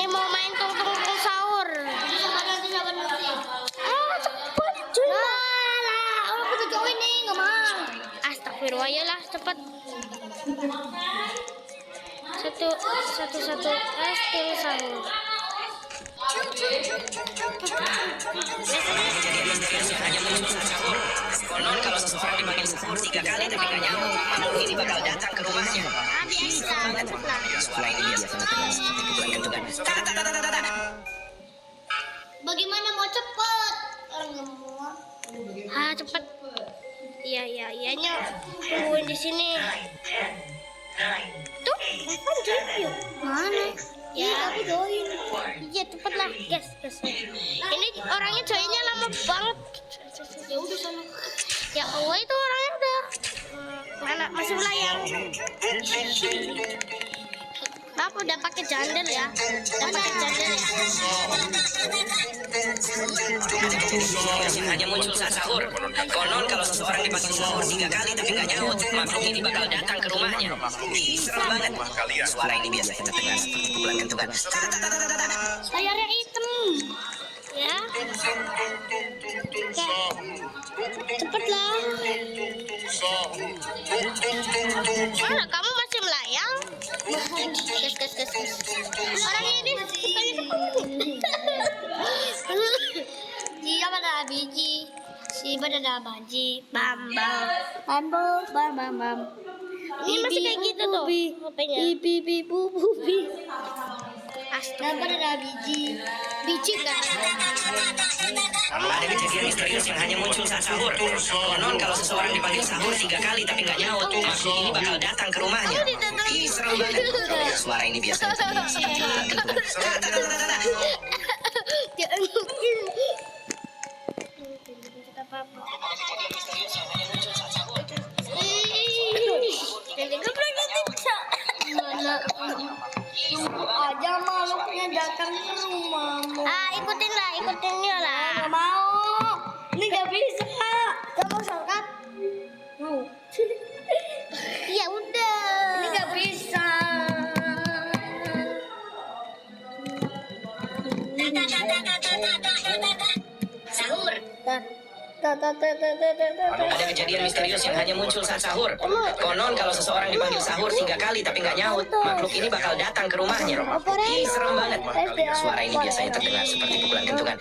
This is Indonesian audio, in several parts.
Saya mau main tung sahur. Cepet cuy. Aku udah join nih, nggak mau. Astagfirullah, ayolah cepet. Satu tung sahur. Konon kalau seseorang dipanggil sahur 3 kali tapi nggak nyaut, makhluk ini bakal datang ke rumahnya. Biasa. Suara ini biasanya tegas seperti pukulan kentungan. Bagaimana mau cepet? Orang nggak mau. Cepet. Iya, tungguin di sini. Tuh, kan join yuk. Mana? Ya, aku join. Iya, cepet lah, guys. Ini orangnya joinnya lama banget. Ya udah sana. Ya Allah, itu orangnya udah mana masih melayang. Apa udah pakai jandel ya? Yang hanya muncul saat sahur. Konon kalau seseorang dipanggil sahur 3 kali tapi nggak nyaut, makhluk ini bakal datang ke rumahnya. Serem banget. Suara ini biasanya tegas seperti pukulan kentungan. Layarnya hitam. Ya. Cepet lah. Mana kamu masih melayang? Gas. Orang ini Dia pada biji. Si pada baji. bam. Ini masih kayak gitu tuh. Apanya? Dan pada biji kan. Ada kejadian misterius yang hanya muncul saat sahur. Konon kalau seseorang dipanggil sahur 3 kali tapi nggak nyaut, makhluk ini bakal datang ke rumahnya. Ih, serem banget. Suara ini biasanya tegas seperti pukulan kentungan. Aja makhluknya datang ke rumahmu. Ikutin lah. Nggak mau. Ini nggak bisa. Kamu mau sangkat? Mau. Ya udah. Ini nggak bisa. Sahur. Ada kejadian misterius yang hanya muncul saat sahur. Konon kalau seseorang dipanggil sahur 3 kali tapi nggak nyaut, makhluk ini bakal datang ke rumahnya. Ih, serem banget. Suara ini biasanya terdengar seperti pukulan kentungan.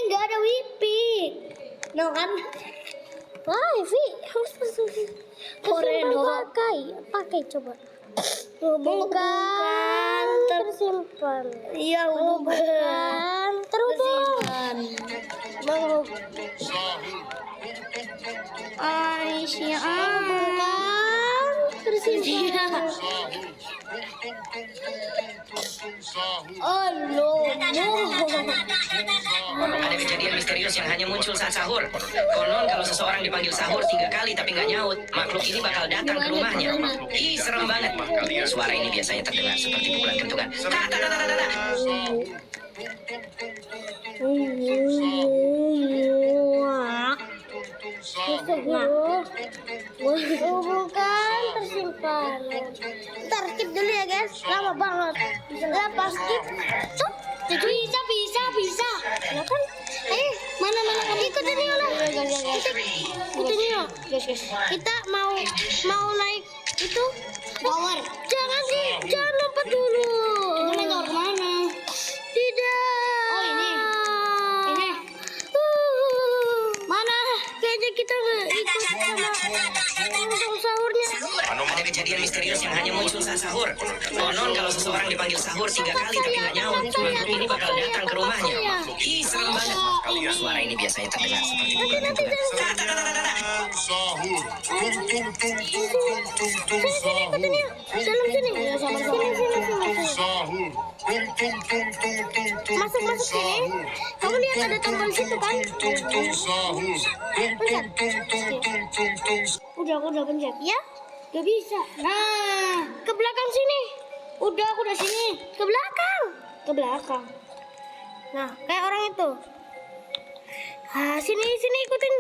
Nggak ada wifi. No kan? Wifi harus Koreno. pakai coba. Bukan Tersimpan. Iya, bukan. Tersimpan. Aisyah. Bukan. Tersimpan. Ada kejadian misterius yang hanya muncul saat sahur. Konon kalau seseorang dipanggil sahur 3 kali tapi nggak nyaut, makhluk ini bakal datang ke rumahnya. Ih, serem banget. Suara ini biasanya terdengar seperti pukulan kentungan. Bukan tersimpan. Ntar skip dulu ya guys, lama banget. Lepas skip, Bisa. ya kan? Mana ikutin yuk lah. Ikutin yuk. Kita mau naik itu Power. jangan lompat dulu. Ini mau kemana? Tidak. Oh, ini. Mana? Kayaknya kita nggak ikut sama sahurnya. Ada kejadian misterius yang hanya muncul saat sahur. Konon kalau seseorang dipanggil sahur 3 kali tapi nggak nyaut, makhluk ini bakal datang ke rumahnya. Ih, serem banget. Suara ini biasanya terdengar seperti pukulan kentungan. Dalam sini. Masuk sini. Kamu lihat ada tombol situ kan? Udah pencet. Ya? Gak bisa. Nah, Ke belakang sini. aku udah sini. Ke belakang. Ke belakang. Nah, kayak orang itu. Sini ikutin.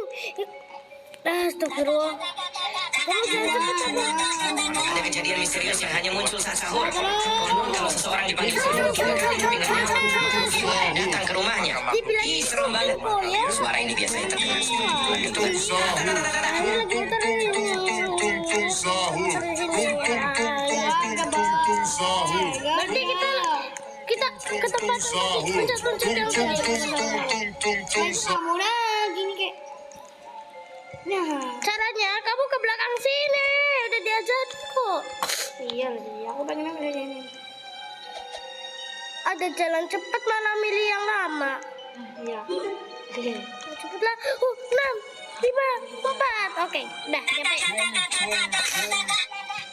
Astagfirullah. Ada kejadian misterius yang hanya muncul saat sahur. Konon kalau seseorang dipanggil sahur 3 kali tapi nggak nyaut, makhluk ini datang ke rumahnya. Ih, serem banget. Suara ini biasanya terdengar seperti pukulan kentungan. Berarti kita ke tempat pencet-pencet yang tadi. Kamu lagi nih kayak. Nah, Caranya kamu ke belakang sini, udah diajar kok. iya sih. Aku pengen apa ini? Ada jalan cepat malah milih yang lama. Iya. Cepatlah. 6, 5, 4. Oke, udah nyampe.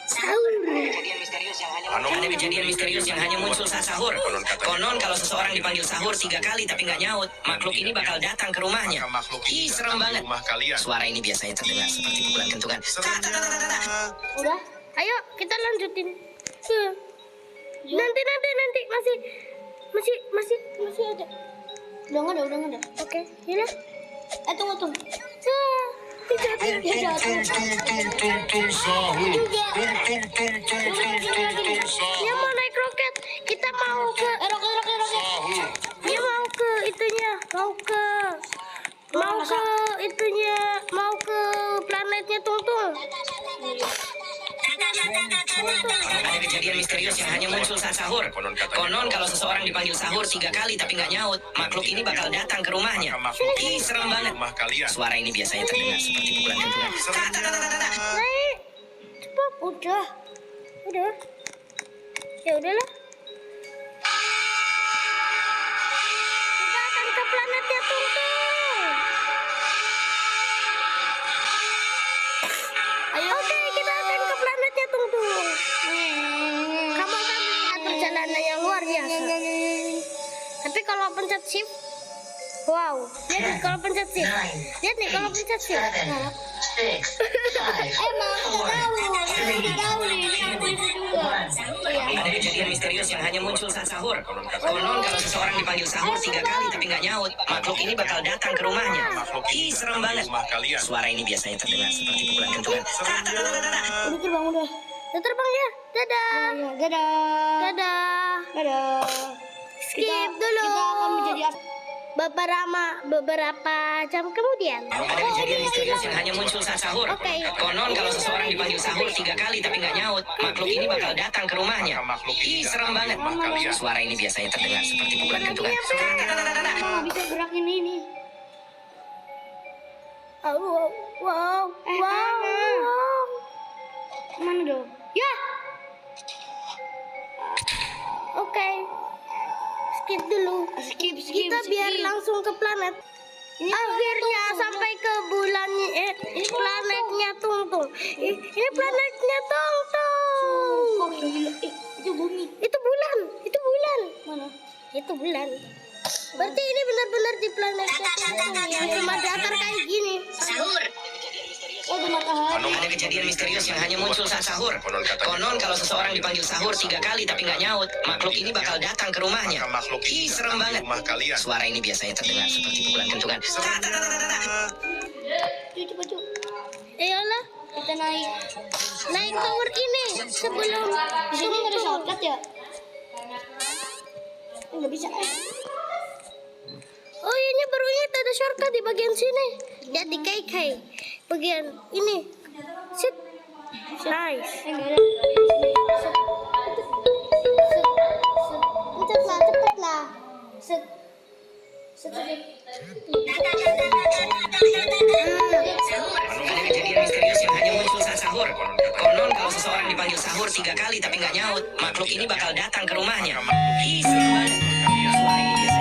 Sahur. Ada kejadian misterius yang hanya muncul saat sahur. Konon kalau seseorang dipanggil sahur 3 kali tapi nggak nyaut, makhluk ini bakal datang ke rumahnya. Ih, serem banget. Suara ini biasanya terdengar seperti pukulan kentungan. Udah. Ayo kita lanjutin. Nanti masih ada. Udah nggak ada. Oke, yaudah. Tunggu. Dia jatuh. Dia mau naik roket. Kita mau ke Roket. dia mau ke itunya, mau ke planetnya Tungtung. Ada kejadian misterius yang hanya muncul saat sahur. Konon kalau seseorang dipanggil sahur 3 kali tapi nggak nyaut, makhluk ini bakal datang ke rumahnya. Ih, serem banget. Suara ini biasanya terdengar seperti pukulan kentungan. Naik. Cepat. Udah. Ya udahlah. Kita akan ke planetnya Tungtung. Ayo. Oke, kita akan ke planetnya Tungtung. Kamu akan melihat perjalanan yang luar biasa. Tapi kalau pencet shift, wow. Lihat nih kalau pencet shift. Emang tahu nih. Aku itu juga. Ada kejadian misterius yang hanya muncul saat sahur. Konon kalau seseorang dipanggil sahur 3 kali tapi nggak nyaut, makhluk ini bakal datang ke rumahnya. Ih, serem banget. Suara ini biasanya terdengar seperti pukulan kentungan. Udah terbang udah. Udah terbang ya. Dadah. Dadah. Skip dulu. Kita akan menjadi beberapa jam kemudian. Ada kejadian misterius yang hanya muncul saat sahur. Oke. Konon kalau seseorang dipanggil sahur 3 kali tapi nggak nyaut, makhluk ini bakal datang ke rumahnya. Ih, serem banget. Suara ini biasanya terdengar seperti pukulan kentungan. Mama bisa gerakin ini. Wow. Mana dong? Ya. Oke. Skip dulu. Skip. Kita biar langsung ke planet. Akhirnya sampai ke planetnya Tungtung. Ini planetnya Tungtung. Itu bumi. Itu bulan. Mana? Itu bulan. Berarti ini benar-benar di planetnya Tungtung yang cuma datar kayak gini. Sahur. Oh, itu matahari. Ada kejadian misterius yang hanya muncul saat sahur. Konon kalau seseorang dipanggil sahur 3 kali tapi nggak nyaut, makhluk ini bakal datang ke rumahnya. Ih, serem banget. Suara ini biasanya terdengar seperti pukulan kentungan. Coba. Ayolah, Kita naik. naik tower ini sebelum Di sini nggak ada shortcut ya? Nggak bisa. Oh ini baru ingat ada shortcut di bagian sini. Lihat di KK bagian ini. Sit. Nice. Nggak ada. Cepatlah. Set. Ada kejadian misterius yang hanya muncul saat sahur. Konon kalau seseorang dipanggil sahur 3 kali tapi nggak nyaut, makhluk ini bakal datang ke rumahnya. Ih, serem banget. Suara ini biasanya